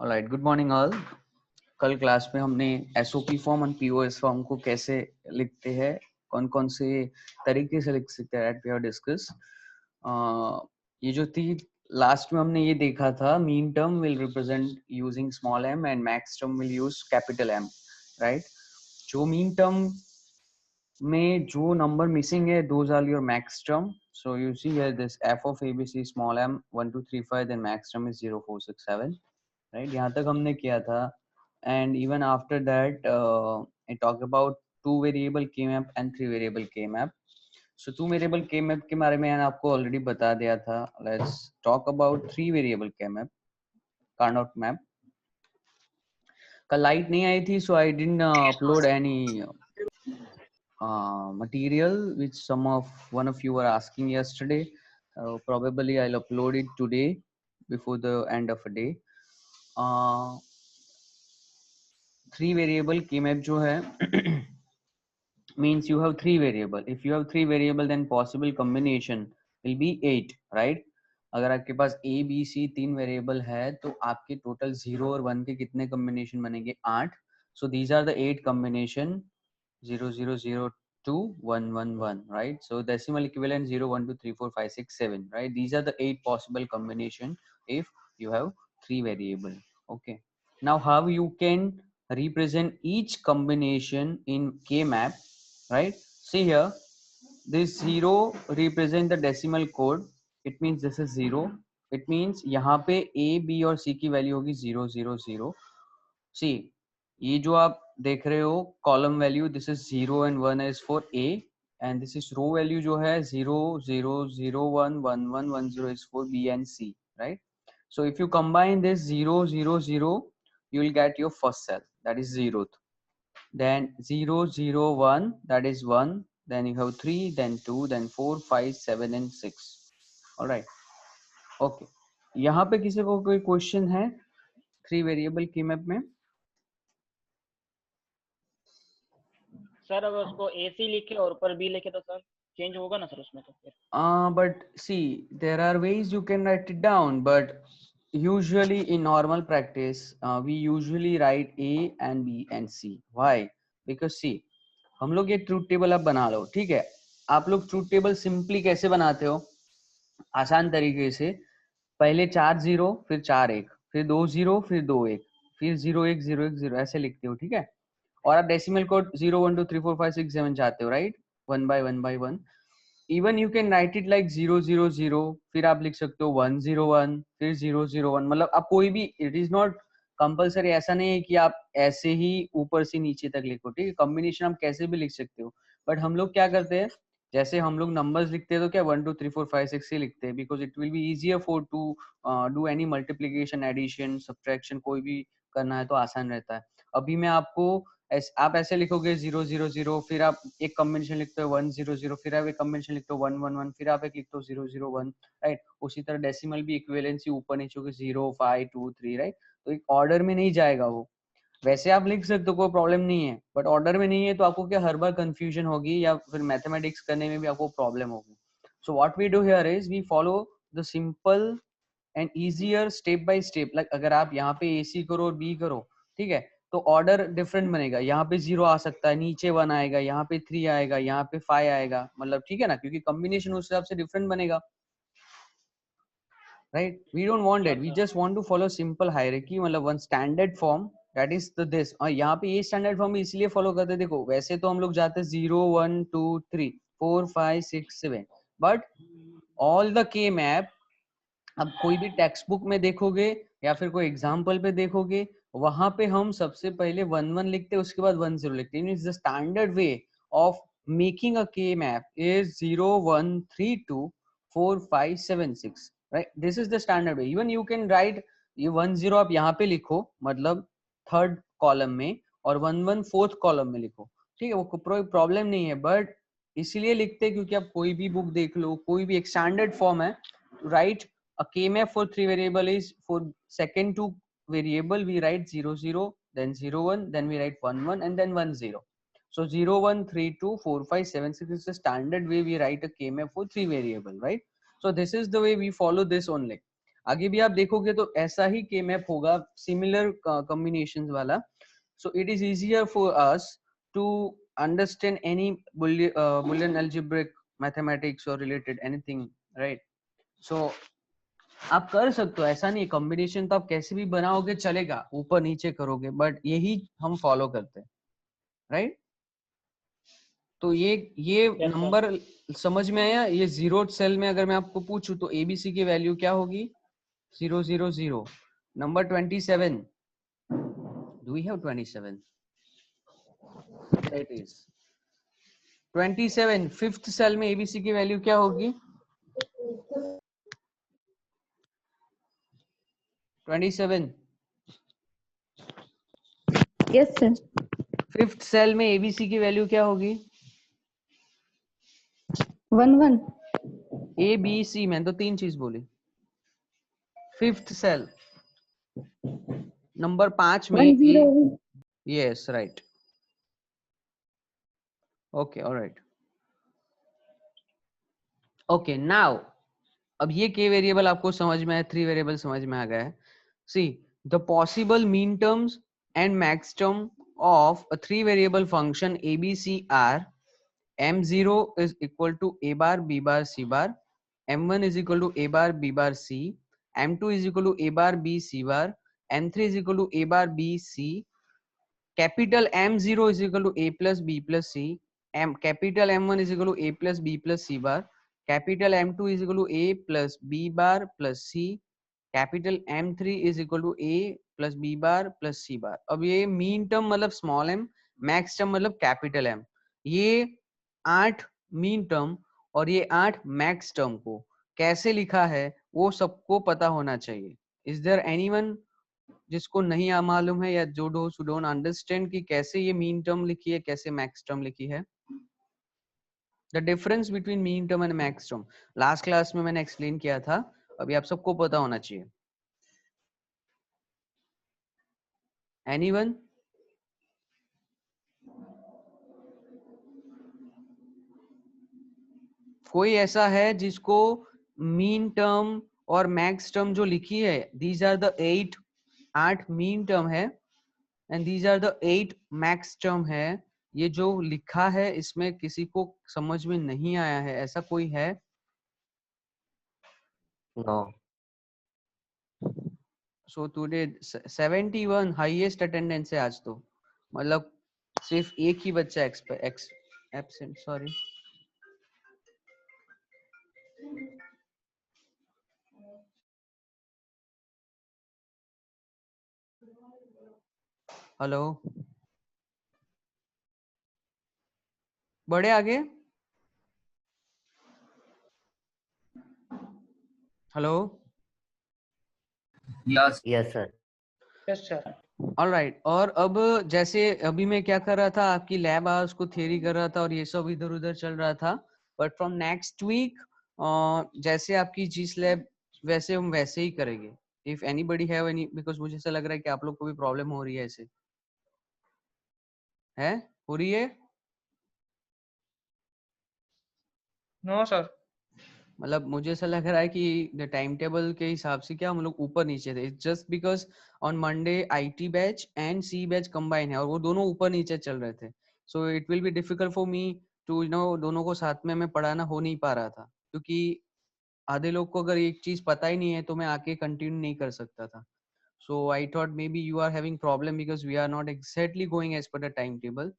Alright, good morning all. कल class में हमने एसओपी फॉर्म और पीओएस फॉर्म को कैसे लिखते हैं, कौन कौन से तरीके से लिख सकते हैं, दैट वी हैव डिस्कस। ये जो थी लास्ट में हमने ये देखा था, mean term will represent using small m and max term will use capital M, right. जो मीन टर्म में जो नंबर मिसिंग है, those are your max term. So you see here this f of abc small m 1 2 3 5, then max term is 0 4 6 7, right? यहाँ तक हमने किया था. And even after that I talk about two variable k map and three variable k map. So two variable k map के बारे में मैंने आपको already बता दिया था. Let's talk about three variable k map, Carnot map. कल light नहीं आई थी, so I didn't upload any material which one of you were asking yesterday. Probably I'll upload it today before the end of the day. Three variable k map जो है means you have three variable. If you have three variable, then possible combination will be 8, right? अगर आपके पास a b c तीन variable है तो आपके total 0 और 1 के कितने कॉम्बिनेशन बनेंगे? 8. So these are the 8 combination. 0 0 0 2 1 1 1, right? So decimal equivalent 0 1 2 3 4 5 6 7, right? These are the 8 possible combination if you have three variable. Okay, now how you can represent each combination in k map, right? See here, this 0 represent the decimal code. It means this is 0. It means यहाँ पे a b और c की value होगी 0 0 0. See, ये जो आप देख रहे हो column value, this is 0 and 1 is for A, and this is row value जो है 0 0 0 1 1 1 1 0 is for B and C, right? So if you combine this 0 0 0, you will get your first cell, that is 0th. Then 0 0 1, that is 1. Then you have 3, then 2, then 4 5 7 and 6. All right, okay. यहाँ पे किसी को कोई question है three variable की map में? Sir अगर उसको AC लिखे और ऊपर B लिखे तो सर चेंज होगा ना सर उसमें तो फिर? But see, there are ways you can write it down, but usually in normal practice, we usually write A and B and C. Why? Because see, हम लोग ये ट्रूथ टेबल आप बना लो, ठीक है? आप लोग ट्रूथ टेबल सिंपली कैसे बनाते हो? आसान तरीके से, पहले 4 0, फिर 4 1, फिर 2 0, फिर 2 1, फिर 0 1 0 1 0, ऐसे लिखते हो, ठीक है? और आप डेसिमल कोड 0 1 2 3 4 5 6 7 चाहते हो, right? One by one. Even you can write it like 0 0 0, फिर आप लिख सकते हो 1 0 1, फिर 0 0 1. मतलब आप कोई भी, इट इज नॉट कंपलसरी, ऐसा नहीं है कि आप ऐसे ही ऊपर से नीचे तक लिखो, ठीक है? कॉम्बिनेशन आप कैसे भी लिख सकते हो, बट हम लोग क्या करते हैं, जैसे हम लोग नंबर्स लिखते हैं तो क्या 1 2 3 4 5 6 ही लिखते हैं, because it will be easier for to do any multiplication, addition, subtraction, कोई भी करना है तो आसान रहता है. अभी मैं आपको आप ऐसे लिखोगे 0 0 0, फिर आप एक कॉम्बिनेशन लिखते हो 1 0 0, फिर आप एक कॉम्बिनेशन लिखते हो 1 1 1, फिर आप एक लिखते हो 0 0 1, राइट? उसी तरह डेसिमल भी इक्विवेलेंसी ऊपर नीचे होगी 0 5 2 3, राइट? तो एक ऑर्डर में नहीं जाएगा वो. वैसे आप लिख सकते हो, कोई प्रॉब्लम नहीं है, बट ऑर्डर में नहीं है तो आपको क्या हर बार कंफ्यूजन होगी या फिर मैथमेटिक्स करने में भी आपको प्रॉब्लम होगी. So what we do here is we follow the simple and easier step by step. Like अगर आप यहाँ पे ए सी करो और बी करो, ठीक है, तो ऑर्डर डिफरेंट बनेगा. यहाँ पे 0 आ सकता है, नीचे 1 आएगा, यहाँ पे 3 आएगा, यहाँ पे 5 आएगा, मतलब ठीक है ना, क्योंकि कॉम्बिनेशन उस हिसाब से डिफरेंट बनेगा, right? We don't want that. We just want to follow simple hierarchy, मतलब one standard form, that is the this. और यहाँ पे ये standard form इसलिए follow करते, देखो वैसे तो हम लोग जाते 0 1 2 3 4 5 6 7, but all the k map, अब कोई भी टेक्स्ट बुक में देखोगे या फिर कोई एग्जाम्पल पे देखोगे, वहां पे हम सबसे पहले 1 1 लिखते हैं, उसके बाद 1 0 लिखते हैं. The standard way of making a K map is 0 1 3 2 4 5 7 6, right? This is the standard way. Even you can write ये 1 0 आप यहाँ पे लिखो, मतलब थर्ड कॉलम में, और 1 1 फोर्थ कॉलम में लिखो, ठीक है? वो कोई प्रॉब्लम नहीं है, बट इसलिए लिखते हैं क्योंकि आप कोई भी बुक देख लो, कोई भी एक स्टैंडर्ड फॉर्म है, right? A k-map for three variable is for second two variable we write 0 0, then 0 1, then we write 1 1, and then 1 0. So 0 1 3 2 4 5 7 6 is the standard way we write a k-map for three variable, right? So this is the way we follow this only. आगे भी आप देखोगे तो ऐसा ही के map होगा, similar combinations वाला. So it is easier for us to understand any Boolean algebraic mathematics or related anything, right? So आप कर सकते हो, ऐसा नहीं. कॉम्बिनेशन तो आप कैसे भी बनाओगे चलेगा, ऊपर नीचे करोगे, बट यही हम फॉलो करते हैं, राइट? तो ये यस सर। नंबर समझ में आया? ये जीरो सेल में अगर मैं आपको पूछूं तो एबीसी की वैल्यू क्या होगी? 000. Number 27, do we have 27? It is 27. Fifth cell में एबीसी की वैल्यू क्या होगी? 27. Yes sir. फिफ्थ सेल में एबीसी की वैल्यू क्या होगी? 11। ए बी सी, मैंने तो 3 चीज बोली. फिफ्थ सेल नंबर 5 में 10। Yes right. Okay alright. Okay now अब ये के वेरिएबल आपको समझ में आया, 3 वेरिएबल समझ में आ गया है. See the possible mean terms and max term of a 3 variable function abc are m0 is equal to a bar b bar c bar, m1 is equal to a bar b bar c, m2 is equal to a bar b c bar, m3 is equal to a bar b c. Capital M0 is equal to a plus b plus c, capital M1 is equal to a plus b plus c bar, capital M2 is equal to a plus b bar plus c, capital M3 is equal to A plus B bar plus C bar. अब ये mean term मतलब small m, max term मतलब capital M. ये 8 min term और ये 8 max term को कैसे लिखा है वो सबको पता होना चाहिए. इज देयर एनीवन जिसको नहीं मालूम है या जो डोंट अंडरस्टैंड कि कैसे ये मीन टर्म लिखी है, कैसे मैक्स टर्म लिखी है? The difference between mean term and max term last class में मैंने एक्सप्लेन किया था, अभी आप सबको पता होना चाहिए. Anyone? कोई ऐसा है जिसको मीन टर्म और मैक्स टर्म जो लिखी है, these are the 8 min term है and these are the 8 max term है. ये जो लिखा है इसमें किसी को समझ में नहीं आया है, ऐसा कोई है? No. So today 71 highest attendance है आज तो, मतलब सिर्फ एक ही बच्चा एब्सेंट. सॉरी. हेलो, बढ़े आगे. Hello. Yes sir. Yes sir. Alright. और अब जैसे अभी मैं क्या कर रहा था, आपकी लैब आवर्स को थ्योरी कर रहा था और ये सब इधर उधर चल रहा था. बट फ्रॉम नेक्स्ट वीक जैसे आपकी जिस लैब वैसे हम वैसे ही करेंगे. If anybody have any, because मुझे ऐसा लग रहा है कि आप लोग को भी प्रॉब्लम हो रही है, ऐसे है हो रही है. No sir. मतलब मुझे ऐसा लग रहा है कि द टाइम टेबल के हिसाब से क्या हम लोग ऊपर नीचे थे, just because on Monday IT batch and C batch combine है और वो दोनों ऊपर नीचे चल रहे थे. So it will be difficult for me to दोनों को साथ में मैं पढ़ाना हो नहीं पा रहा था, क्योंकि आधे लोग को अगर एक चीज पता ही नहीं है तो मैं आके कंटिन्यू नहीं कर सकता था. So I thought maybe you are having problem because we are not exactly going as per the time table.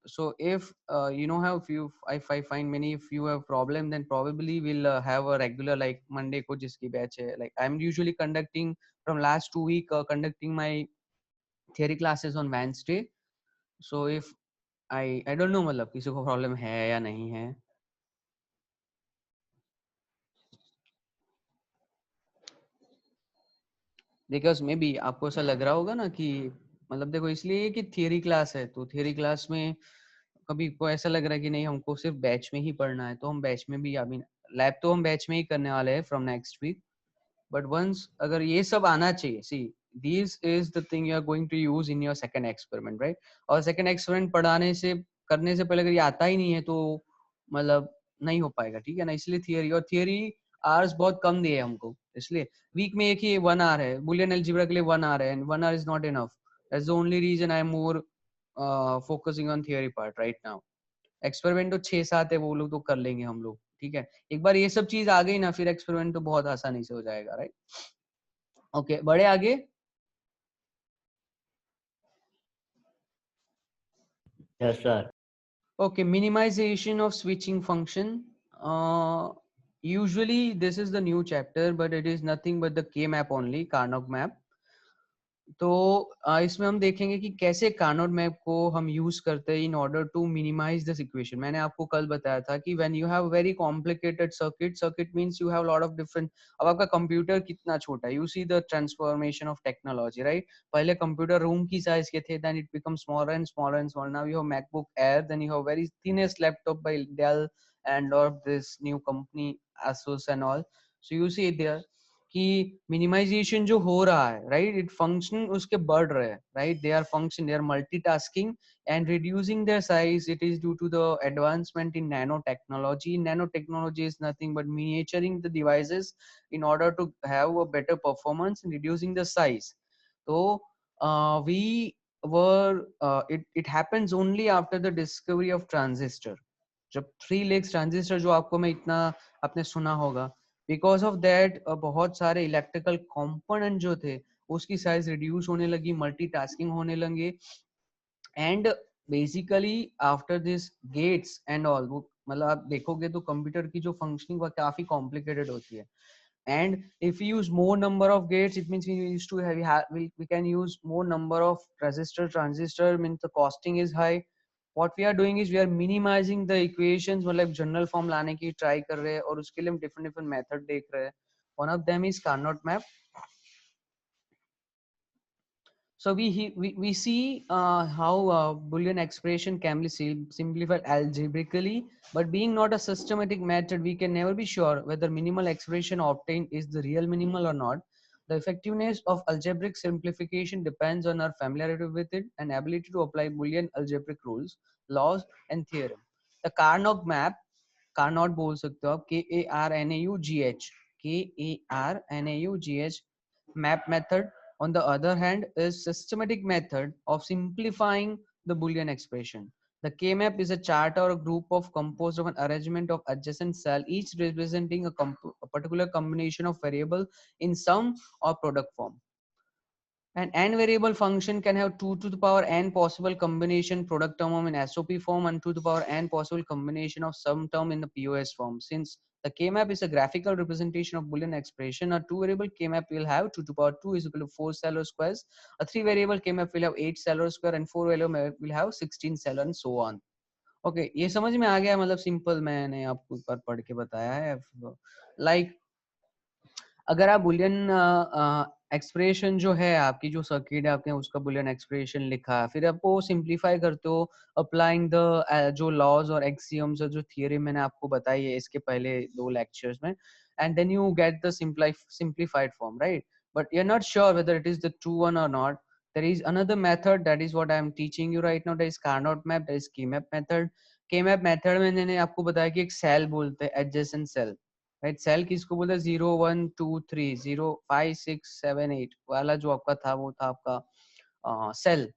So you know how if I find many if you have problem, then probably we'll have a regular like Monday ko jiski batch hai. Like I'm usually conducting from last 2 week conducting my theory classes on Wednesday. So if I don't know मतलब किसी को problem है या नहीं है. Because maybe आपको ऐसा लग रहा होगा ना कि मतलब देखो इसलिए कि थियरी क्लास है, तो थियरी क्लास में कभी को ऐसा लग रहा है कि नहीं हमको सिर्फ बैच में ही पढ़ना है, तो हम बैच में भी अभी लैब तो हम बैच में ही करने वाले हैं from next week. But once अगर ये सब आना चाहिए, see this is the thing you are going to use in your second experiment, right? और सेकंड एक्सपेरिमेंट पढ़ाने से करने से पहले अगर ये आता ही नहीं है तो मतलब नहीं हो पाएगा, ठीक है ना? इसलिए थियरी, और थियरी आवर्स बहुत कम दिए हमको, इसलिए वीक में एक ही 1 आवर है, बुलियन अलजेब्रा के लिए 1 आवर है, and 1 hour is not enough. That's the only reason I am more focusing on theory part right now. Experiment तो 6-7 है, वो लोग तो कर लेंगे हम लोग, ठीक है. एक बार ये सब चीज आ गई ना, फिर एक्सपेरिमेंट तो बहुत आसानी से हो जाएगा, राइट. ओके, बड़े आगे. Yes, sir. Okay, minimization of switching function. Usually this is the new chapter, but it is nothing but the K map only, Carnot map. तो इसमें हम देखेंगे कि कैसे कार्नोट मैप को हम यूज करते हैं in order to minimize this equation. मैंने आपको कल बताया था कि when you have very complicated circuit, circuit means you have lot of different. अब आपका कंप्यूटर कितना छोटा है, you see the transformation of technology, right. पहले कंप्यूटर रूम की साइज के थे, then it become smaller and smaller and smaller. Now you have MacBook Air, then you have very thinnest laptop by del and of this new company Asus and all. So you see there कि minimization जो हो रहा है, right, it function उसके बढ़ रहे हैं, right. They are function, they are multitasking and reducing their size. It is due to the advancement in nano technology. Nano technology is nothing but miniaturing the devices in order to have a better performance and reducing the size. So we were it happens only after the discovery of transistor. जब 3 legs transistor जो आपको मैं इतना आपने सुना होगा, because of that बहुत सारे इलेक्ट्रिकल कंपोनेंट जो थे उसकी साइज रिड्यूस होने लगी, मल्टीटास्किंग होने लगे. And basically after this gates and all, मतलब आप देखोगे तो कंप्यूटर की जो फंक्शनिंग वो काफी कॉम्प्लिकेटेड होती है. And if we use more number of gates, it means we used to we can use more number of resistor transistor, means the costing is high. What we are doing is we are minimizing the equations, मतलब general form लाने की try कर रहे हैं और उसके लिए हम डिफरेंट डिफरेंट मेथड देख रहे हैं. One of them is Karnaugh map. So we see how Boolean expression can be simplified algebraically, but being not a systematic method, we can never be sure whether minimal expression obtained is the real minimal or not. The effectiveness of algebraic simplification depends on our familiarity with it and ability to apply Boolean algebraic rules, laws, and theorem. The Carnot map, Carnot बोल सकते हो आप, Karnaugh, Karnaugh map method, on the other hand, is systematic method of simplifying the Boolean expression. The K-map is a chart or a group of composed of an arrangement of adjacent cell, each representing a particular combination of variable in sum or product form. An n variable function can have 2 to the power n possible combination product term in SOP form and 2 to the power n possible combination of sum term in the POS form. Since the K-map is a graphical representation of Boolean expression, a 2-variable K-map will have 2 to the power 2 is equal to 4 Celer squares. A 3-variable K-map will have 8 Celer square and 4-variable will have 16 Celer and so on. Okay, ये समझ में आ गया, मतलब simple मैंने आपको एक बार पढ़ के बताया है. Like अगर आप बुलियन एक्सप्रेशन जो है आपकी जो सर्किट है आपने उसका बुलियन एक्सप्रेशन लिखा, फिर आप वो सिंप्लीफाई करते हो अप्लाइंग द जो लॉज और एक्सियम्स और जो थियरी मैंने आपको बताई है इसके पहले 2 लेक्चर्स में, and then you get the simplified form, right? But you're not sure whether it is the true one or not. There is another method, that is what I am teaching you right now, that is Carnot map, that is K-map method. K-map method में मैंने आपको बताया कि एक cell बोलते हैं, adjacent cell, right. Cell किसको बोलते हैं? 0 1 2 3 0 5 6 7 8 वाला जो आपका था वो था आपका सेल.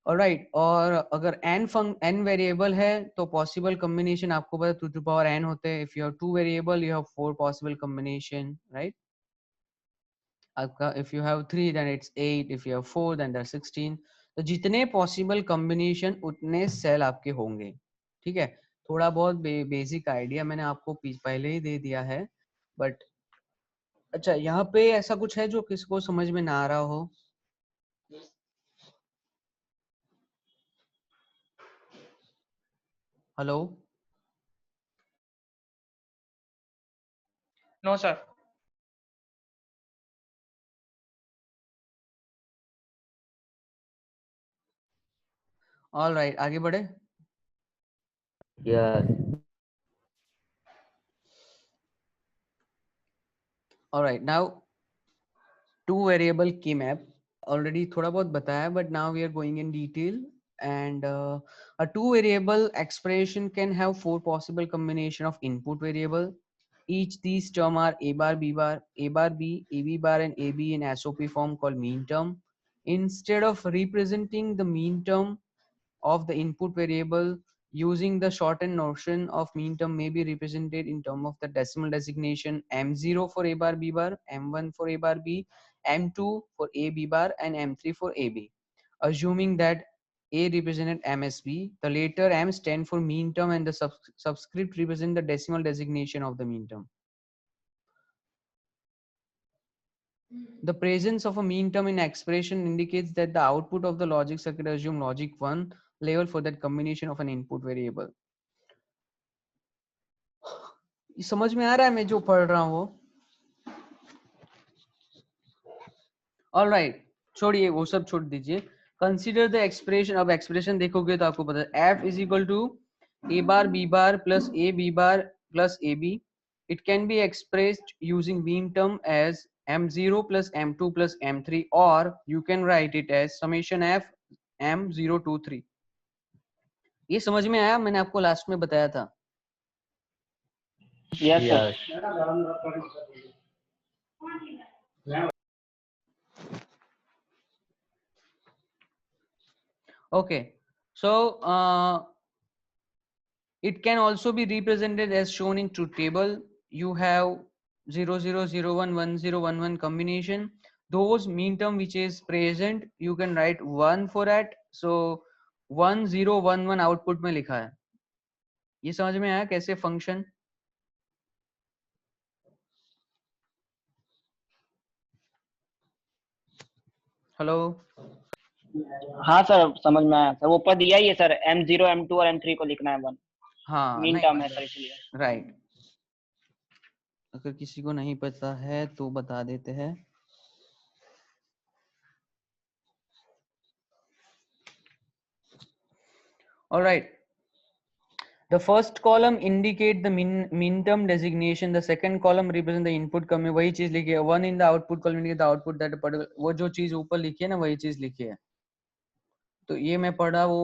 ऑलराइट. और अगर n वेरिएबल है तो पॉसिबल कॉम्बिनेशन आपको पता 2 टू पावर n होते हैं. If you have 2 variable you have 4 possible combination, right. आपका if you have 3 then it's 8, if you have 4 then that's 16. तो जितने पॉसिबल कॉम्बिनेशन उतने सेल आपके होंगे, ठीक है. थोड़ा बहुत बेसिक आइडिया मैंने आपको पहले ही दे दिया है, बट अच्छा यहाँ पे ऐसा कुछ है जो किसको समझ में ना आ रहा हो? हेलो. No sir. ऑलराइट, आगे बढ़े. Yes. ऑलराइट, नाउ 2 वेरिएबल की मैप ऑलरेडी थोड़ा बहुत बताया, but now we are going in detail. And a 2 variable expression can have 4 possible combination of input variable, each these term are a bar, b bar, a bar, b, ab bar, and ab in SOP form called mean term. Instead of representing the mean term of the input variable using the shortened notion of mean term may be represented in terms of the decimal designation m0 for a bar b bar, m1 for a bar b, m2 for a b bar, and m3 for ab. Assuming that a represented MSB, the later m stand for mean term and the subscript represent the decimal designation of the mean term. The presence of a mean term in expression indicates that the output of the logic circuit assume logic 1 level for that combination of an input variable. ये समझ में आ रहा है मैं जो पढ़ रहा हूँ वो? All right, छोड़िए वो सब छोड़ दीजिए. Consider the expression. अब expression देखोगे तो आपको पता है f is equal to a bar b bar plus a b bar plus ab. It can be expressed using mean term as m0 plus m2 plus m3, or you can write it as summation f m0 2 3. ये समझ में आया? मैंने आपको last में बताया था. Yes sir. Okay, so it can also be represented as shown in truth table. You have 0 0 0 1 1 0 1 1 combination. Those mean term which is present, you can write 1 for that. So 1 0 1 1 output में लिखा है. ये समझ में आया कैसे function? हेलो. हाँ sir समझ में आया सर. वो ऊपर दिया ही है सर, m0 m2 और m3 को लिखना है 1. हाँ मीन टर्म है सर इसलिए. राइट. अगर किसी को नहीं पता है तो बता देते हैं. All right. The first column indicate the mean term designation. The second column represent the input कम. वही चीज लिखी है. One in the output column indicate the output that particular. वो जो चीज ऊपर लिखी है ना वही चीज लिखी है. तो ये मैं पढ़ा वो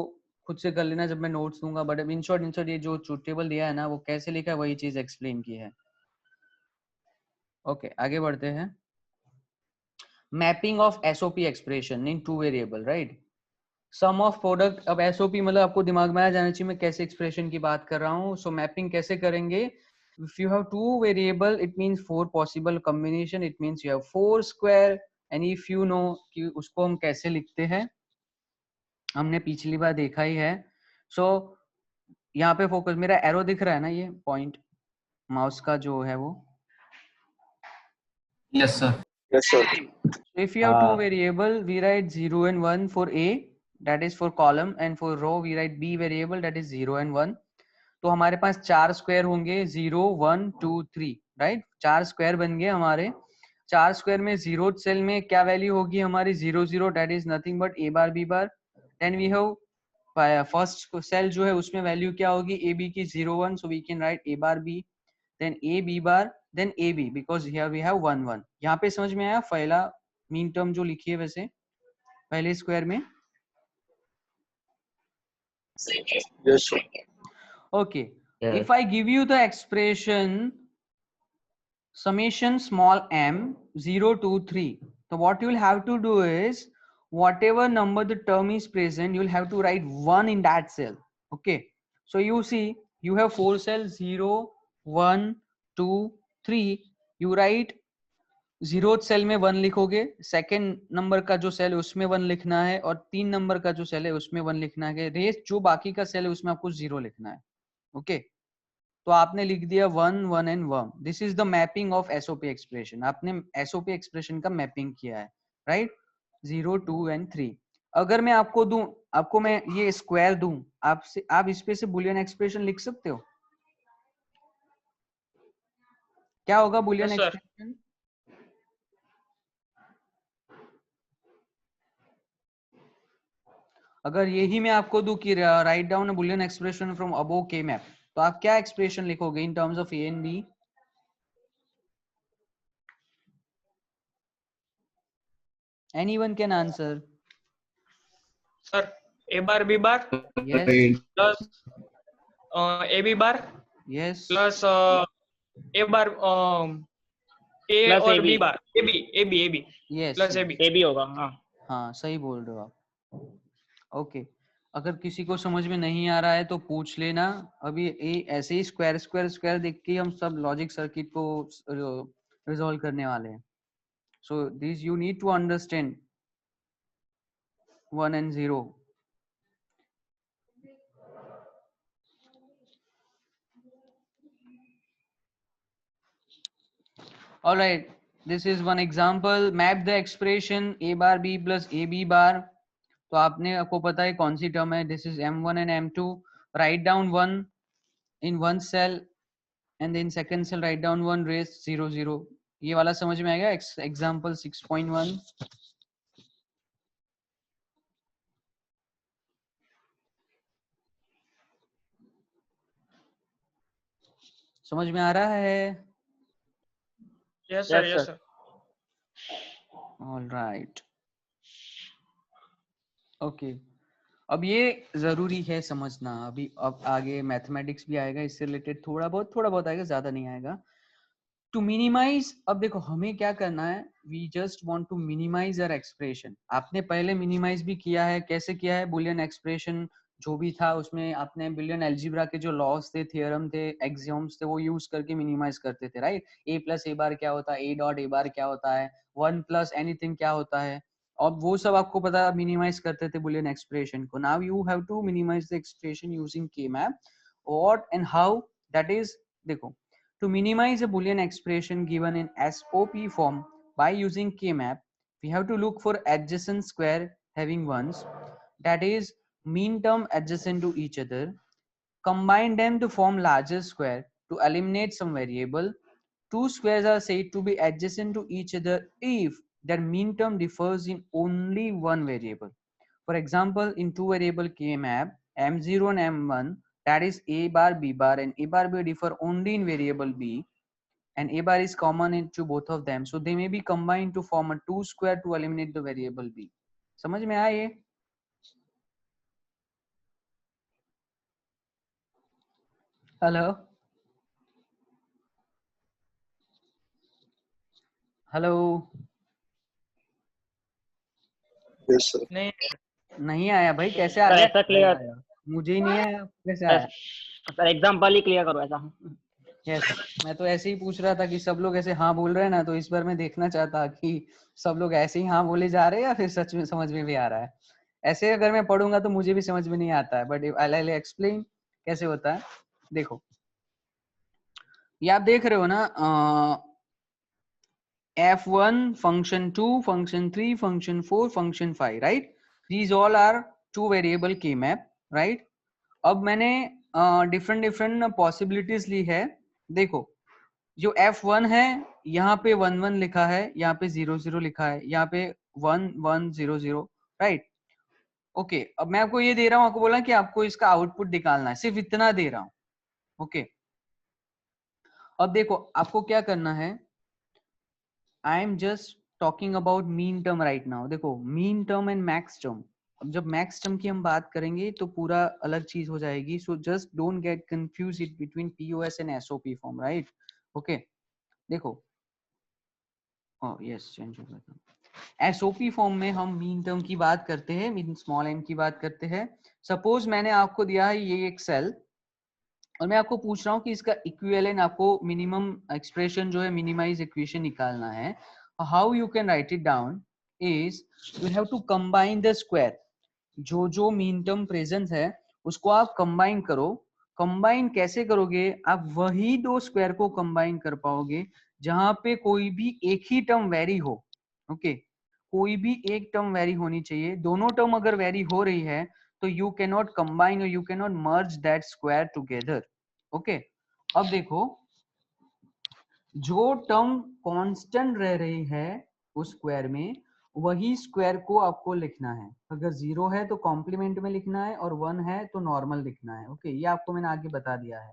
खुद से कर लेना जब मैं नोट्स दूंगा. बट इन शॉर्ट ये जो ट्रूथ टेबल दिया है ना वो कैसे लिखा है वही चीज एक्सप्लेन की है. ओके आगे बढ़ते हैं. Mapping of SOP expression in two variable. Right. Sum of product. अब एसओपी मतलब आपको दिमाग में आ जाना चाहिए मैं कैसे एक्सप्रेशन की बात कर रहा हूँ. सो मैपिंग कैसे करेंगे? If you have two variable, it means 4 possible combination. It means you have 4 square. And if you know कि उसको हम कैसे लिखते हैं, हमने पिछली बार देखा ही है. So यहाँ पे फोकस. मेरा एरो दिख रहा है ना, ये पॉइंट माउस का जो है वो? Yes, sir. Yes, sir. So if you have two variable, we write 0 and 1 for A, that is for column, and for row we write B variable, that is 0 and 1. तो हमारे पास 4 square होंगे. 0 1 2 3. Right. 4 square बन गए हमारे. 4 square में zero cell में क्या value होगी हमारी? 0 0, that is nothing but A bar B bar. Then we have first cell जो है उसमें वैल्यू क्या होगी? AB की 0 1, so we can write A bar B, then A B bar, then AB, because here we have 1 1. यहाँ पे समझ में आया? पहला मीन टर्म जो लिखी है वैसे पहले स्क्वायर में. Yes, sir. Okay. If I give you the expression summation small m 0 2 3, so what you will have to do is whatever number the term is present, you will have to write 1 in that cell. Okay. So you see you have 4 cells, 0 1 2 3. You write 0th cell में 1 लिखोगे. Second number का जो cell है उसमें 1 लिखना है, और 3 number का जो सेल है उसमें 1 लिखना है. रेस्ट जो बाकी का सेल है उसमें आपको 0 लिखना है. ओके. तो आपने लिख दिया 1 1 and 1. This is the mapping of SOP expression. आपने एसओपी एक्सप्रेशन का मैपिंग किया है. राइट. 0 2 एंड 3. अगर मैं आपको दूं, आपको मैं ये स्क्वायर दूं, आपसे आप इस पे से बुलियन एक्सप्रेशन लिख सकते हो? क्या होगा बुलियन एक्सप्रेशन? अगर यही मैं आपको दूं कि write down a boolean expression from above K map, तो आप क्या एक्सप्रेशन लिखोगे in terms of A and B? Anyone can answer? Sir, A bar B bar yes. plus A B bar yes. plus A bar A plus और A B B, bar A B yes plus A B. A B होगा। हाँ हाँ सही बोल रहे हो आप। Okay, अगर किसी को समझ में नहीं आ रहा है तो पूछ लेना। अभी ऐसे ही स्क्वायर स्क्वायर स्क्वायर देख के हम सब लॉजिक सर्किट को रिजॉल्व करने वाले हैं। So this you need to understand 1 and 0. All right, this is one example. Map the expression a bar b plus ab bar. तो आपको पता है कौन सी टर्म है. This is m1 and m2. Write down 1 in one cell and then second cell write down 1 raised 0 0. ये वाला समझ में आएगा. Example 6.1. समझ में आ रहा है? Yes sir, yes yes sir. Sir. All right. Okay. अब ये जरूरी है समझना. अभी अब आगे मैथमेटिक्स भी आएगा इससे रिलेटेड, थोड़ा बहुत आएगा, ज्यादा नहीं आएगा. टू मिनिमाइज, अब देखो हमें क्या करना है. We just want to minimize our expression. आपने पहले मिनिमाइज भी किया है. कैसे किया है? बुलियन एक्सप्रेशन जो भी था उसमें आपने बुलियन अलजेब्रा के जो लॉस थे, थ्योरम थे, एक्सियोम्स थे, वो यूज करके मिनिमाइज करते थे, राइट. ए प्लस ए बार क्या होता है, ए डॉट ए बार क्या होता है, 1 प्लस एनीथिंग क्या होता है, और वो सब आपको पता, मिनिमाइज करते थे बुलियन एक्सप्रेशन को. Now you have to minimise the expression using K map. What and how, that is, देखो, to minimize a Boolean expression given in SOP form by using K-map, we have to look for adjacent square having ones, that is mean term adjacent to each other, combine them to form larger square to eliminate some variable. Two squares are said to be adjacent to each other if their mean term differs in only one variable. For example, in two variable K-map, M0 and M1, that is a bar b bar and a bar b differ only in variable b, and a bar is common into both of them, so they may be combined to form a 2 square to eliminate the variable b. समझ में आया ये? Hello hello. Yes, sir. नहीं आया भाई. कैसे आ sir गया? ऐसा क्लियर, मुझे ही नहीं आया, कैसे आया? सर एग्जाम्पल ही क्लियर करो ऐसा। यस, मैं तो ऐसे ही पूछ रहा था कि सब लोग ऐसे हाँ बोल रहे हैं ना, तो इस बार मैं देखना चाहता कि सब लोग ऐसे ही हाँ बोले जा रहे हैं या फिर सच में समझ में भी आ रहा है. ऐसे अगर मैं पढ़ूंगा तो मुझे भी समझ में नहीं आता है, बट आई विल एक्सप्लेन कैसे होता है. देखो, ये आप देख रहे हो ना, f1 function 2 function 3 function 4 function 5, right? These all are two variable k map, right? अब मैंने डिफरेंट पॉसिबिलिटीज ली है. देखो, जो f1 है यहाँ पे 1 1 लिखा है, यहाँ पे 0 0 लिखा है, यहाँ पे 1 1 0 0, राइट. ओके, अब मैं आपको ये दे रहा हूँ, आपको बोला कि आपको इसका आउटपुट निकालना है, सिर्फ इतना दे रहा हूँ. ओके, अब देखो आपको क्या करना है. I am just talking about min term right now. देखो, min term and max term. अब जब मैक्स टर्म की हम बात करेंगे तो पूरा अलग चीज हो जाएगी. So just don't get confuse it between POS and SOP form, right. Okay, देखो, यस चेंज हो गया. एसओपी फॉर्म में हम मीन टर्म की बात करते हैं, मीन स्मॉल एन की बात करते हैं. सपोज मैंने आपको दिया है ये एक सेल, और मैं आपको पूछ रहा हूँ कि इसका इक्विवेलेंट, आपको मिनिमम एक्सप्रेशन जो है, मिनिमाइज इक्वेशन निकालना है. How you can write it down is, you have to combine the square. जो मीन टर्म प्रेजेंट है उसको आप कंबाइन करो. कंबाइन कैसे करोगे? आप वही दो स्क्वायर को कंबाइन कर पाओगे जहां पे कोई भी एक ही टर्म वेरी हो. ओके, कोई भी एक टर्म वेरी होनी चाहिए. दोनों टर्म अगर वेरी हो रही है तो यू कैन नॉट कंबाइन और you can not merge that square together. Okay, अब देखो, जो टर्म कांस्टेंट रह रही है उस स्क्वायर में, वही स्क्वायर को आपको लिखना है. अगर 0 है तो कॉम्प्लीमेंट में लिखना है, और 1 है तो नॉर्मल लिखना है. ओके, ये आपको मैंने आगे बता दिया है.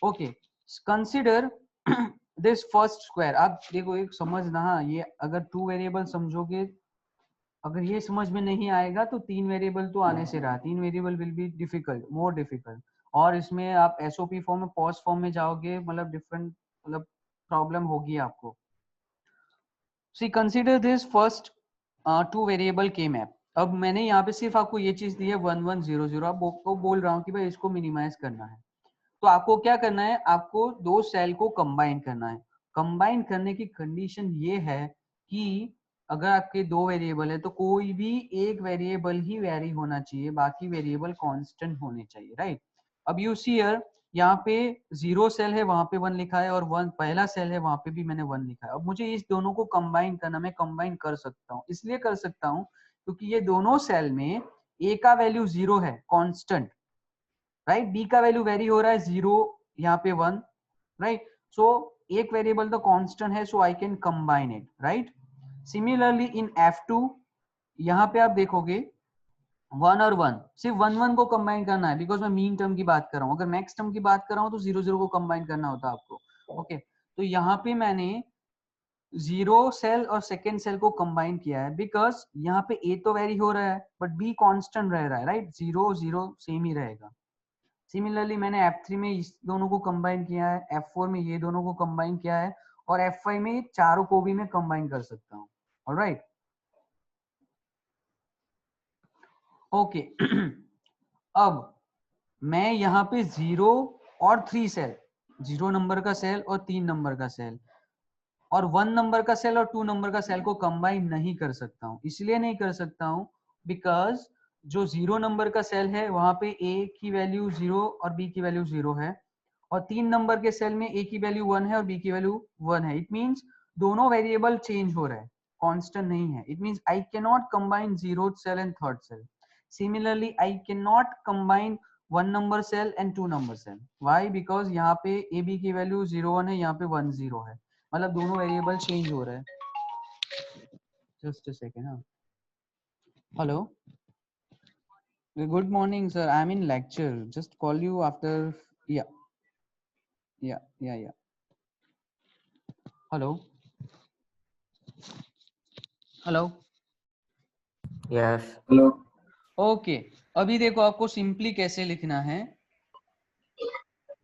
Okay, consider this first square. आप देखो, एक समझना, हाँ, ये अगर 2 वेरिएबल समझोगे, अगर ये समझ में नहीं आएगा तो 3 वेरिएबल तो आने से रहा. 3 variable will be difficult, more difficult. और इसमें आप एसओपी फॉर्म में, पॉज फॉर्म में जाओगे, मतलब डिफरेंट मतलब प्रॉब्लम होगी आपको। See consider this first two variable के मैप। अब मैंने यहाँ पे सिर्फ आपको ये चीज दी है 1100, आपको बोल रहा हूँ कि भाई इसको मिनिमाइज करना है। तो आपको क्या करना है, आपको दो सेल को कंबाइन करना है। कंबाइन करने की कंडीशन ये है कि अगर आपके दो वेरिएबल है तो कोई भी एक वेरिएबल ही वेरी होना चाहिए, बाकी वेरिएबल कांस्टेंट होने चाहिए, राइट। अब यू सी हियर, यहाँ पे 0 सेल है वहां पे 1 लिखा है, और 1 पहला सेल है वहां पे भी मैंने 1 लिखा है। अब मुझे इस दोनों को कंबाइन करना, मैं कंबाइन कर सकता हूँ, इसलिए कर सकता हूँ क्योंकि ये दोनों सेल में ए का वैल्यू 0 है कांस्टेंट, राइट। बी का वैल्यू वेरी हो रहा है 0, यहाँ पे 1, राइट। सो एक वेरिएबल तो कांस्टेंट है, so I can combine it, right. Similarly in F2 यहाँ पे आप देखोगे 1 और 1, सिर्फ 1 1 को कंबाइन करना है, बिकॉज मैं मीन टर्म की बात कर रहा हूँ। अगर मैक्स टर्म की बात कर रहा हूँ तो 0 0 को कंबाइन करना होता है आपको, ओके। तो यहाँ पे मैंने 0 सेल और सेकेंड सेल को कंबाइन किया है, बिकॉज यहाँ पे ए तो वेरी हो रहा है बट बी कांस्टेंट रह रहा है, राइट। 0 0 सेम ही रहेगा। सिमिलरली मैंने F3 में इस दोनों को कंबाइन किया है, F4 में ये दोनों को कंबाइन किया है, और F5 में चारों को भी मैं कंबाइन कर सकता हूँ, ऑलराइट, ओके। अब मैं यहाँ पे 0 और 3 सेल, 0 नंबर का सेल और 3 नंबर का सेल, और 1 नंबर का सेल और 2 नंबर का सेल को कंबाइन नहीं कर सकता हूँ। इसलिए नहीं कर सकता हूँ बिकॉज जो 0 नंबर का सेल है वहां पे a की वैल्यू 0 और b की वैल्यू 0 है, और 3 नंबर के सेल में a की वैल्यू 1 है और b की वैल्यू 1 है। इट मींस दोनों वेरिएबल चेंज हो रहे हैं, कांस्टेंट नहीं है। It means I can not combine 0th cell and 3rd cell. Similarly I can not combine 1 number cell and 2 number cell. Why? Because यहाँ पे a b की वैल्यू 0 1 है, यहाँ पे 1 0 है, मतलब दोनों वेरिएबल चेंज हो रहे हैं। Just a second. हाँ, hello, good morning sir, I am in lecture, just call you after. Yeah yeah hello hello, yes hello. Okay. अभी देखो आपको सिंपली कैसे लिखना है।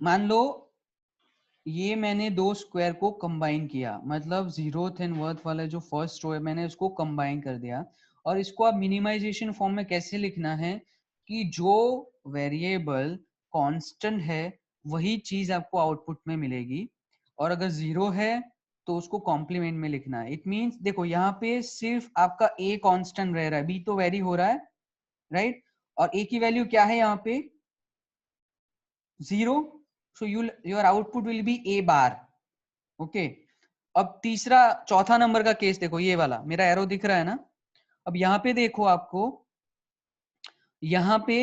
मान लो ये मैंने दो स्क्वायर को कंबाइन किया, मतलब 0th एंड 1th वाला जो फर्स्ट रो है मैंने उसको कंबाइन कर दिया, और इसको आप मिनिमाइजेशन फॉर्म में कैसे लिखना है कि जो वेरिएबल कांस्टेंट है वही चीज आपको आउटपुट में मिलेगी, और अगर 0 है तो उसको कॉम्प्लीमेंट में लिखना है। इट मींस देखो यहाँ पे सिर्फ आपका a कांस्टेंट रह रहा है, b तो वेरी हो रहा है, राइट। और a की वैल्यू क्या है यहाँ पे 0, so your output will be a bar, okay. अब तीसरा चौथा नंबर का केस देखो, ये वाला मेरा एरो दिख रहा है ना। अब यहाँ पे देखो आपको, यहाँ पे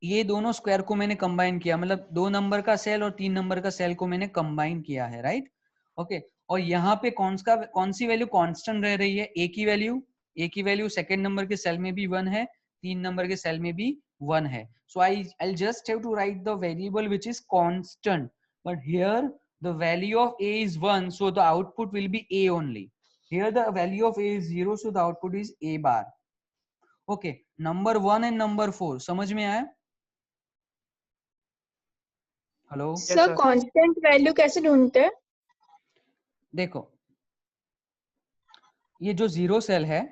ये दोनों स्क्वायर को मैंने कंबाइन किया, मतलब 2 नंबर का सेल और 3 नंबर का सेल को मैंने कंबाइन किया है, राइट, ओके। और यहाँ पे कौन सी वैल्यू कांस्टेंट रह रही है, ए की वैल्यू सेकंड नंबर के सेल में भी 1 है, 3 नंबर के सेल में भी 1 है। सो I'll just have to write the variable which is constant, but here the value of a is 1, so the output will be a only. Here the value of a is 0, so the output is a bar, okay. Number 1 and number 4 समझ में आया? Hello, sir constant value कैसे ढूंढते हैं? देखो ये जो 0 cell है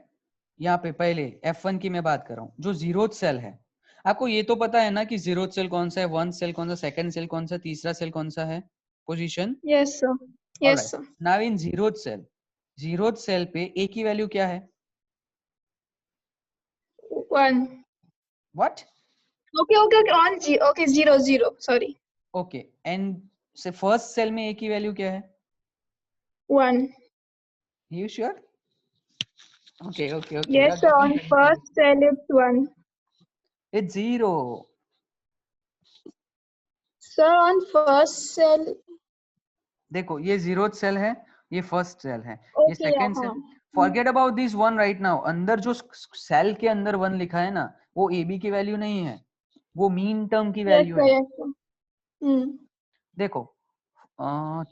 यहाँ पे, पहले F1 की मैं बात कर रहा हूँ, जो 0th सेल है, आपको ये तो पता है ना कि 0th सेल कौन सा है, 1 सेल कौन सा, सेकंड सेल कौन सा, तीसरा सेल कौन सा है, position. Yes sir, yes sir. Now in 0th cell पे a की वैल्यू क्या है? 1। What? Okay okay okay, on जी, ओके 0 0, सॉरी। ओके, एंड से फर्स्ट सेल में a की वैल्यू क्या है? 1। You sure? Okay okay okay, yes sir, on first cell it's 1। It's 0 sir on first cell, देखो ये 0th सेल है, ये फर्स्ट सेल है, ये okay second cell. Forget about this 1 right now. अंदर जो सेल के अंदर 1 लिखा है ना, वो ए बी की वैल्यू नहीं है, वो मीन टर्म की यस वैल्यू सर, है। Yes sir. देखो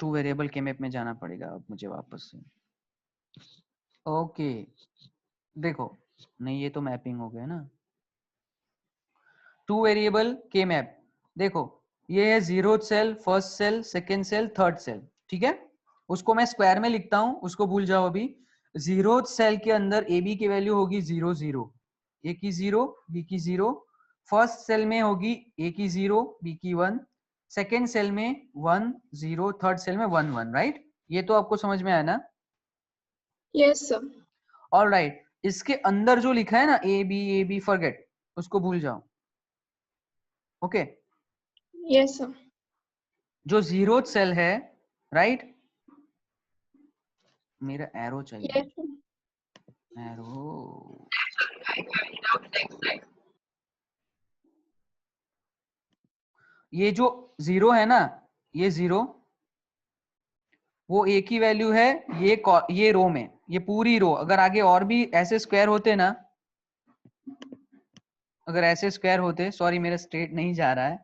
टू वेरिएबल के मैप में जाना पड़ेगा अब मुझे वापस से, ओके। देखो नहीं, ये तो मैपिंग हो गया ना। टू वेरिएबल के मैप, देखो ये है 0th cell, first cell, second cell, third cell, ठीक है। उसको मैं स्क्वायर में लिखता हूं, उसको भूल जाओ अभी। 0th सेल के अंदर ए बी की वैल्यू होगी 0 0, ए की 0 बी की 0। फर्स्ट सेल में होगी ए की 0 बी की 1, सेकेंड सेल में 1 0, थर्ड सेल में 1 1, राइट? ये तो आपको समझ में आया ना? Yes, sir. ऑलराइट, इसके अंदर जो लिखा है ना ए बी फॉरगेट, उसको भूल जाओ। Okay, Yes, sir. जो 0th सेल है, राइट? मेरा एरो चाहिए, Yes, sir. एरो। ये जो 0 है ना, ये 0, वो ए की वैल्यू है ये रो में, ये पूरी रो। अगर आगे और भी ऐसे स्क्वायर होते ना, अगर ऐसे स्क्वायर होते, सॉरी मेरा स्ट्रेट नहीं जा रहा है,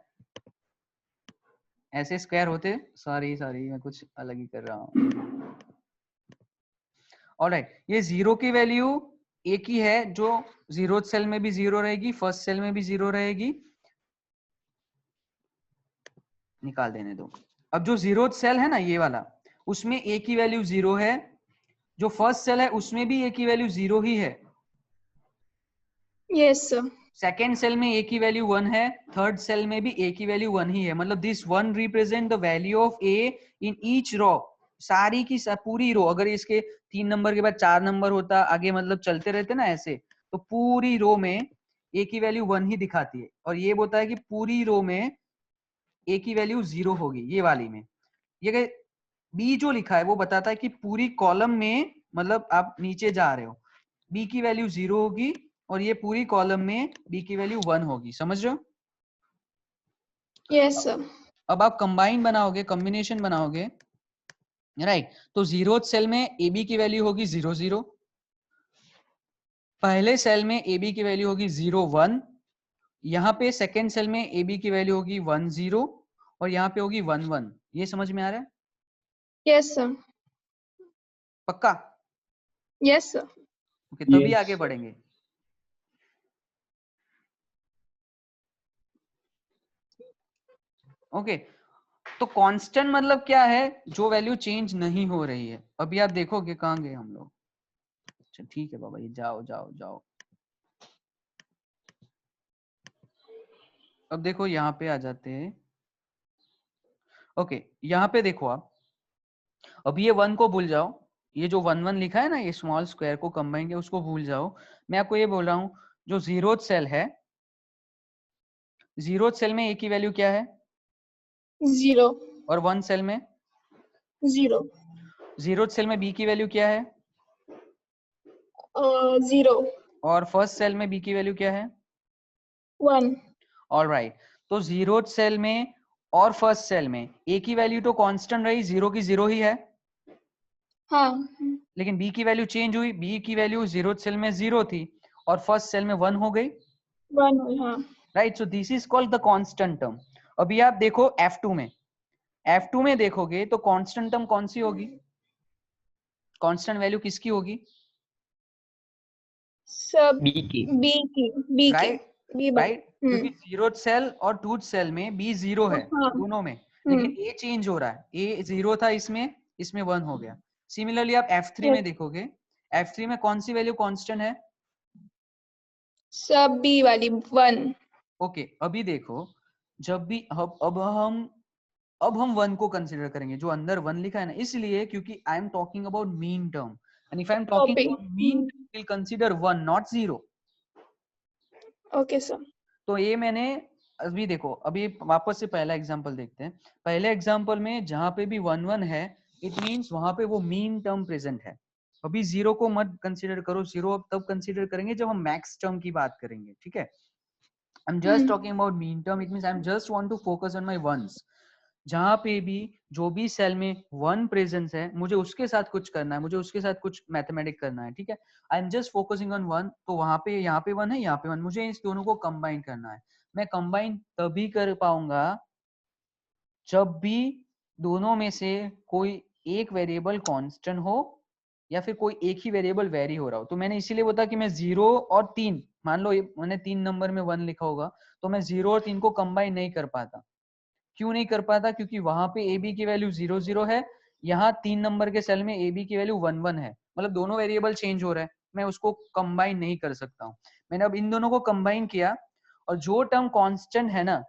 ऐसे स्क्वायर होते, सॉरी मैं कुछ अलग ही कर रहा हूँ। ऑलराइट, ये 0 की वैल्यू एक ही है, जो 0th सेल में भी 0 रहेगी, फर्स्ट सेल में भी 0 रहेगी, निकाल देने दो। अब जो 0th सेल है ना ये वाला, उसमें ए की वैल्यू 0 है, जो फर्स्ट सेल है उसमें भी ए की वैल्यू 0 ही है, Yes, sir. सेकेंड सेल में ए की वैल्यू 1 है, थर्ड सेल में भी ए की वैल्यू 1 ही है। मतलब this 1 represent the value of A in each row, सारी की पूरी रो। अगर इसके 3 नंबर के बाद 4 नंबर होता आगे, मतलब चलते रहते ना ऐसे, तो पूरी रो में ए की वैल्यू 1 ही दिखाती है। और ये बोलता है कि पूरी रो में ए की वैल्यू 0 होगी, ये वाली में। ये बी जो लिखा है वो बताता है कि पूरी कॉलम में, मतलब आप नीचे जा रहे हो, बी की वैल्यू 0 होगी, और ये पूरी कॉलम में बी की वैल्यू 1 होगी। समझ रहे हो? Yes, sir. अब आप कंबाइन बनाओगे, कॉम्बिनेशन बनाओगे, राइट? तो 0th सेल में ए बी की वैल्यू होगी 0 0, पहले सेल में ए बी की वैल्यू होगी 0 1, यहाँ पे सेकेंड सेल में ए बी की वैल्यू होगी 1 0, और यहाँ पे होगी 1 1। ये समझ में आ रहा है? Yes, sir. पक्का? Yes, sir. ओके, तभी Yes. आगे बढ़ेंगे। ओके, तो कांस्टेंट मतलब क्या है? जो वैल्यू चेंज नहीं हो रही है। अभी आप देखोगे, कहाँ गए हम लोग? अच्छा ठीक है बाबा, ये जाओ जाओ जाओ। अब देखो यहाँ पे आ जाते हैं। ओके, यहाँ पे देखो आप, अभी ये 1 को भूल जाओ, ये जो 1 1 लिखा है ना, ये स्मॉल स्क्वायर को कंबाइन किया, उसको भूल जाओ। मैं आपको ये बोल रहा हूँ, जो 0th सेल है, 0th सेल में ए की वैल्यू क्या है? 0 और 1 सेल में? 0 0th सेल में बी की वैल्यू क्या है? 0 और फर्स्ट सेल में बी की वैल्यू क्या है? 1 ऑलराइट, तो 0th सेल में और फर्स्ट सेल में ए की वैल्यू तो कांस्टेंट रही, 0 की 0 ही है, हाँ लेकिन बी की वैल्यू चेंज हुई। बी की वैल्यू 0th सेल में 0 थी और फर्स्ट सेल में 1 हो गई, 1 हाँ right? So this is called the constant term. अभी आप देखो F2 में, F2 में देखोगे तो कांस्टेंट टर्म कौन सी होगी? कांस्टेंट वैल्यू किसकी होगी? सब B की। बी राइट बी राइट, क्योंकि 0th सेल और 2th सेल में बी 0 है हाँ दोनों में, लेकिन ए चेंज हो रहा है। ए 0 था इसमें 1 हो गया। सिमिलरली आप F3 में देखोगे, F3 में कौन सी वैल्यू कांस्टेंट है? सब बी वाली 1 ओके, अभी देखो, जब भी अब हम 1 को कंसीडर करेंगे, जो अंदर 1 लिखा है ना, इसलिए क्योंकि I am talking about min term, and if I am talking copy about min term, will consider 1 not 0। Okay sir तो ये मैंने, अभी देखो, अभी वापस से पहला एग्जांपल देखते हैं। पहले एग्जांपल में जहां पे भी 1 1 है, इट मींस वहां पे वो मीन टर्म प्रेजेंट है। अभी 0 को मत कंसीडर करो, 0 अब तब कंसीडर करेंगे जब हम मैक्स टर्म की बात करेंगे, ठीक है? I'm just talking about mean term. It means I'm just want to focus on my ones. जहां पे भी जो भी सेल में 1 प्रेजेंस है, मुझे उसके साथ कुछ करना है, मुझे उसके साथ कुछ मैथमेटिक करना है, ठीक है? I am just focusing on 1। तो वहां पे, यहाँ पे 1 है, यहाँ पे 1, मुझे इस दोनों को कंबाइन करना है। मैं कंबाइन तभी कर पाऊंगा जब भी दोनों में से कोई एक वेरिएबल कांस्टेंट हो, या फिर कोई एक ही वेरिएबल वेरी हो रहा हो। तो मैंने इसीलिए बोला कि मैं 0 और 3, मान लो मैंने 3 नंबर में 1 लिखा होगा, तो मैं 0 और 3 को कंबाइन नहीं कर पाता। क्यों नहीं कर पाता? क्योंकि वहां पे ए बी की वैल्यू 0 0 है, यहाँ 3 नंबर के सेल में ए बी की वैल्यू 1 1 है, मतलब दोनों वेरिएबल चेंज हो रहा है, मैं उसको कंबाइन नहीं कर सकता हूँ। मैंने अब इन दोनों को कंबाइन किया और जो टर्म कांस्टेंट है ना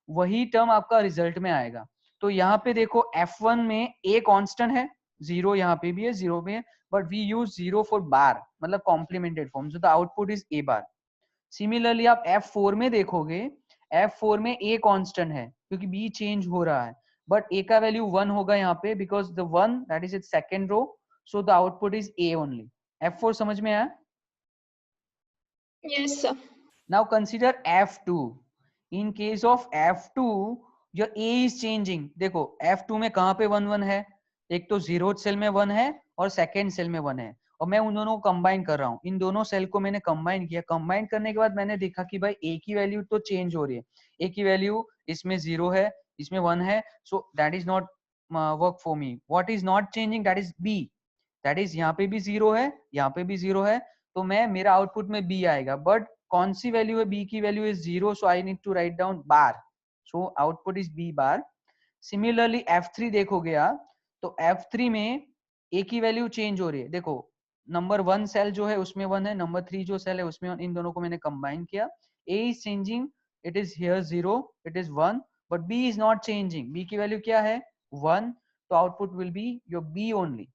वही टर्म आपका रिजल्ट में आएगा। तो यहाँ पे देखो F1 में a कांस्टेंट है, 0 यहाँ पे भी है, 0 भी है, but we use 0 for bar, मतलब complemented form, so the output is a bar. Similarly आप F4 में देखोगे, F4 में a कांस्टेंट है क्योंकि b चेंज हो रहा है, बट a का वैल्यू 1 होगा यहाँ पे because the 1 that is it's second row, so the output is a only. F4 समझ में आया? Yes, sir. Now consider F2. In case of F2, your A is changing. देखो F2 में कहाँ पे 1 1 है, एक तो 0th सेल में 1 है और सेकेंड सेल में 1 है, और मैं उन दोनों को कंबाइन कर रहा हूँ। इन दोनों सेल को मैंने कंबाइन किया, कंबाइन करने के बाद मैंने देखा कि भाई A की वैल्यू तो चेंज हो रही है, A की वैल्यू इसमें 0 है, इसमें 1 है, so that is not work for me. What is not changing, that is B, that is यहाँ पे भी 0 है, यहाँ पे भी 0 है, तो मैं मेरा आउटपुट में B आएगा, बट कौन सी वैल्यू है, b की value is 0, so I need to write down bar, so output is b bar. Similarly F3 देखोगे आप, तो F3 में a की वैल्यू चेंज हो रही है, देखो नंबर 1 सेल जो है उसमें 1 है, नंबर 3 जो सेल है उसमें 1, इन दोनों को मैंने कंबाइन किया, a is changing, it is here 0, it is 1, but b is not changing, b की वैल्यू क्या है 1, तो output will be your b only.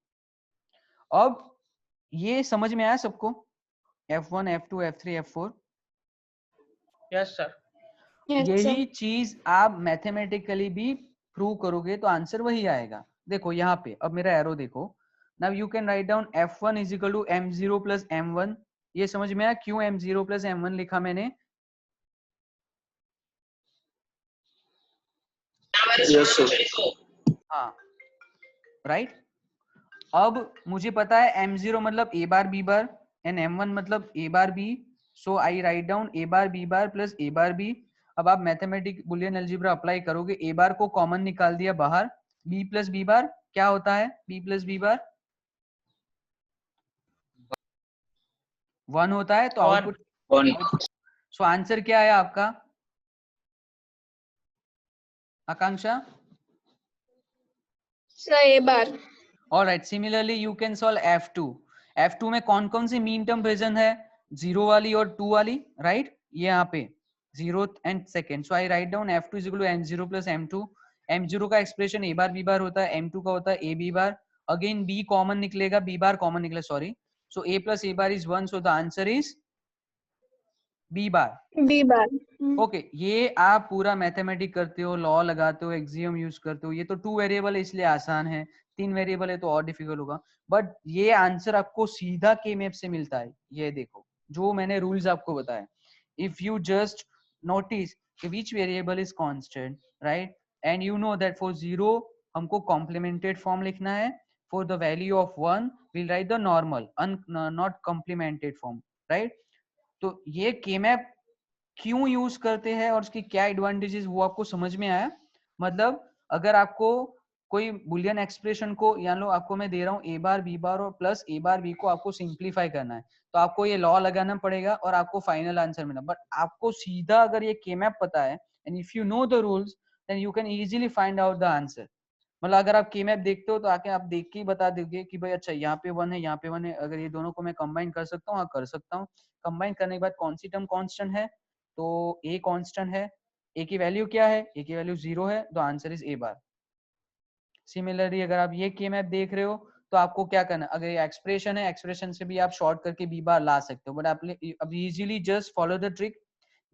अब ये समझ में आया सबको, F1 F2 F3 F4? Yes sir. Yes, sir. यही चीज आप मैथमेटिकली भी प्रूव करोगे तो आंसर वही आएगा। देखो यहाँ पे अब मेरा एरो देखो, now you can write down F1 is equal to M0 plus M1। ये समझ में आया क्यों M0 प्लस M1 लिखा मैंने? Yes, sir. हाँ राइट। अब मुझे पता है M0 मतलब a bar b bar and M1 मतलब a bar b, so I write down a bar b bar plus a bar b। अब आप मैथमेटिक बुलियन अलजेब्रा अप्लाई करोगे, a बार को कॉमन निकाल दिया बाहर, b प्लस b बार क्या होता है, b प्लस b बार 1 होता है, तो One. Output, One. So answer क्या है आपका आकांक्षा? Sir, A bar. Alright, similarly you can solve F2। F2 में कौन कौन सी मीन टर्म प्रेजेंट है, 0 वाली और 2 वाली, राइट? ये यहाँ पे 0 and second, so I write down F2 is equal to M0 plus M2। M0 का expression a bar b bar होता है, M2 का होता है a b bar, again b common निकलेगा, b बार कॉमन निकले, sorry, so a plus a bar is 1, so the answer is b bar. B bar. Okay ये आप पूरा मैथमेटिक करते हो, लॉ लगाते हो, एक्सियम यूज करते हो, ये तो 2 वेरिएबल है इसलिए आसान है, 3 वेरिएबल है तो और डिफिकल्ट होगा, बट ये आंसर आपको सीधा के मैप से मिलता है। ये देखो जो मैंने रूल्स आपको बताया, if you just notice which variable is constant, right, and you know that for 0 हमको कॉम्प्लीमेंटेड फॉर्म लिखना है, for the value of 1 will write the normal not complimented form, right. तो ये के मैप क्यों यूज करते हैं और उसकी क्या एडवांटेजेस वो आपको समझ में आया? मतलब अगर आपको कोई बुलियन एक्सप्रेशन को, या लो आपको मैं दे रहा हूँ a बार b बार और प्लस a बार b को आपको सिंप्लीफाई करना है, तो आपको ये लॉ लगाना पड़ेगा और आपको फाइनल आंसर मिला, बट आपको सीधा अगर ये के मैप पता है and if you know the rules then you can easily find out the answer. मतलब अगर आप के मैप देखते हो तो आके आप देख के ही बता दोगे कि भाई अच्छा यहाँ पे 1 है, यहाँ पे 1 है, अगर ये दोनों को मैं कंबाइन कर सकता हूँ, हाँ कर सकता हूँ। कंबाइन करने के बाद कौन सी टर्म कांस्टेंट है, तो a कांस्टेंट है, a की वैल्यू क्या है, a की वैल्यू 0 है, तो answer is a bar. Similarly अगर आप ये के मैप देख रहे हो तो आपको क्या करना, अगर ये एक्सप्रेशन है, एक्सप्रेशन से भी आप शॉर्ट करके b बार ला सकते हो, बट आप अब easily just follow the trick,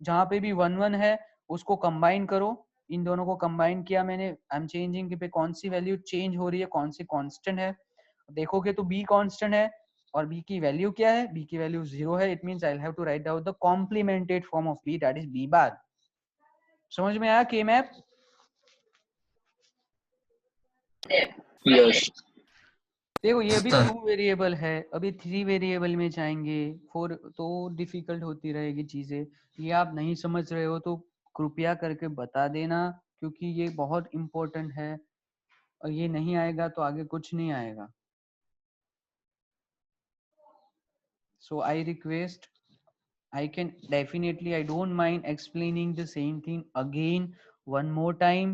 जहां पे भी 1 1 है उसको कंबाइन करो, इन दोनों को कंबाइन किया मैंने, आई एम चेंजिंग पे कौन सी वैल्यू चेंज हो रही है, कौन सी कांस्टेंट है, देखोगे तो b कांस्टेंट है और b की वैल्यू क्या है, b की वैल्यू 0 है, it means I have to write down the complemented form of b that is b bar. समझ में आया के मैप? Yes. देखो ये अभी 2 वेरिएबल है, अभी 3 वेरिएबल में जाएंगे, 4 तो डिफिकल्ट होती रहेगी चीजें, ये आप नहीं समझ रहे हो तो कृपया करके बता देना, क्योंकि ये बहुत इम्पोर्टेंट है और ये नहीं आएगा तो आगे कुछ नहीं आएगा। So I request, I can definitely, I don't mind explaining the same thing again one more time.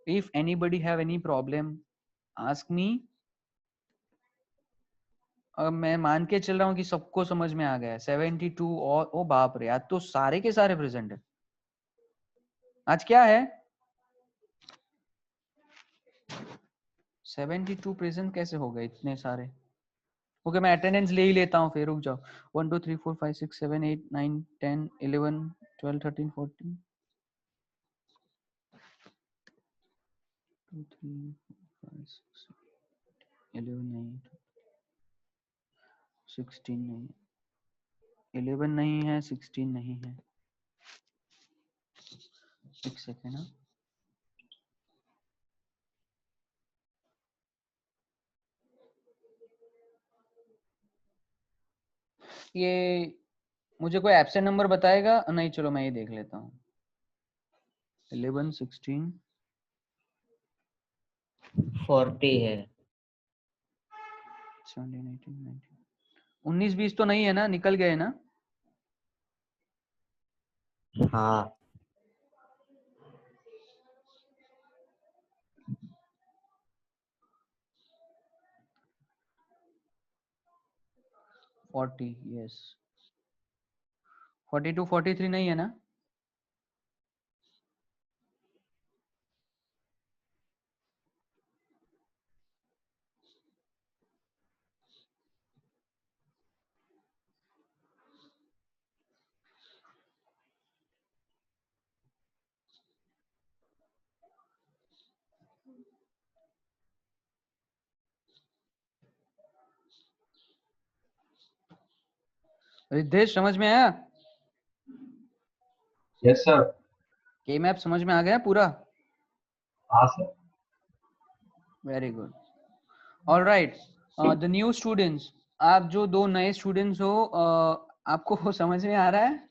If anybody have any problem, ask me. अब मैं मान के चल रहा हूँ कि सबको समझ में आ गया है। 72 और ओ बाप रे, आज तो सारे के सारे प्रेजेंट है। आज क्या है? 72 प्रेजेंट कैसे हो गए इतने सारे? ओके, मैं अटेंडेंस ले ही लेता हूँ फिर, रुक जाओ। 1 2 3 4 5 6 7 8 9 10 11 12 13 14 2 3 4 5 6 11 नहीं, 16 नहीं, 11 नहीं है, 16 नहीं है। एक सेकेंड ना। ये मुझे कोई एब्सेंट नंबर बताएगा? नहीं, चलो मैं ये देख लेता हूँ। 11 16 40 है। 17 18 19 19 20 तो नहीं है ना? निकल गए ना? हाँ 40, यस। 42 43 नहीं है ना? रिद्धेश समझ में आया? Yes sir. के मैप समझ में आ गया पूरा? हाँ sir. Very good. Alright, the new students, आप जो दो नए स्टूडेंट्स हो, आपको समझ में आ रहा है?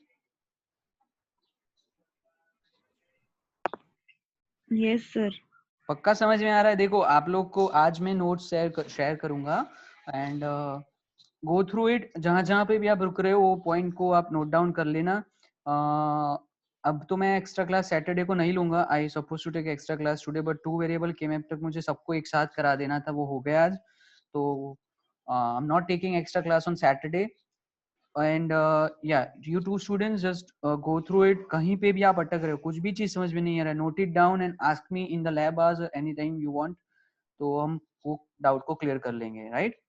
Yes sir. पक्का समझ में आ रहा है? देखो, आप लोग को आज मैं नोट्स शेयर करूंगा एंड गो थ्रू इट। जहां जहां पे भी आप रुक रहे हो वो पॉइंट को आप नोट डाउन कर लेना। अब तो मैं एक्स्ट्रा क्लास सैटरडे को नहीं लूंगा। I suppose to take extra class today, but 2 variable के मैप तक मुझे सबको एक साथ करा देना था, वो हो गया आज। तो I am not taking extra class on Saturday and yeah you two students just go through it. कहीं पे भी आप अटक रहे हो, कुछ भी चीज समझ में नहीं आ रहा है, note it down and ask me in the lab hours any time you want, तो हम वो डाउट को क्लियर कर लेंगे, राइट?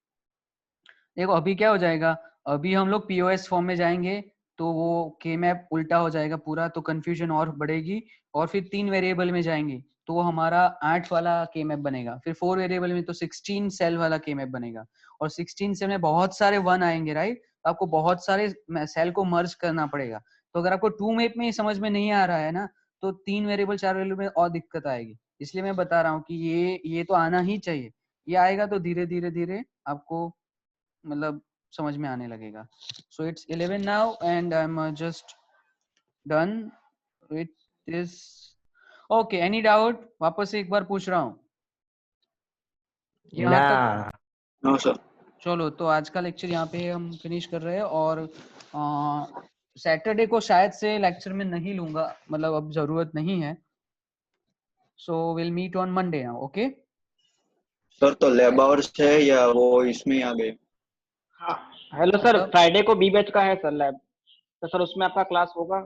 देखो अभी क्या हो जाएगा, अभी हम लोग पीओएस फॉर्म में जाएंगे तो वो के मैप उल्टा हो जाएगा पूरा, तो कंफ्यूजन और बढ़ेगी। और फिर 3 वेरिएबल में जाएंगे तो वो हमारा 8 वाला के मैप बनेगा। फिर 4 वेरिएबल में तो 16 सेल वाला के मैप बनेगा, और 16 सेल में बहुत सारे 1 आएंगे, राइट? तो आपको बहुत सारे सेल को मर्ज करना पड़ेगा। तो अगर आपको 2 मैप में समझ में नहीं आ रहा है ना, तो 3 वेरिएबल 4 वेरिएबल में और दिक्कत आएगी। इसलिए मैं बता रहा हूँ कि ये तो आना ही चाहिए। ये आएगा तो धीरे धीरे धीरे आपको मतलब समझ में आने लगेगा। So it's 11 now and I am just done with this. Okay, any doubt? वापस से एक बार पूछ रहा हूँ यहाँ तक। No sir. चलो, तो आज का लेक्चर यहाँ पे हम फिनिश कर रहे हैं, और सैटरडे को शायद से लेक्चर में नहीं लूंगा, मतलब अब जरूरत नहीं है। So will meet on Monday now, okay? Sir तो लैब आवर्स है या वो इसमें आ गए? हाँ हेलो सर, फ्राइडे को बी बैच का है सर लैब, तो सर उसमें आपका क्लास होगा?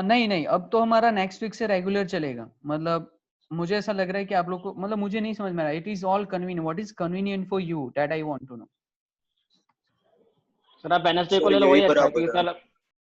नहीं नहीं, अब तो हमारा नेक्स्ट वीक से रेगुलर चलेगा। मतलब मुझे ऐसा लग रहा है कि आप लोग को, मतलब मुझे नहीं समझ में आ रहा। It is all convenient, what is convenient for you, that I want to know. Sir आप वेडनेसडे को सर ले लो, यही वही अच्छा है, बराबर क्योंकि है। सर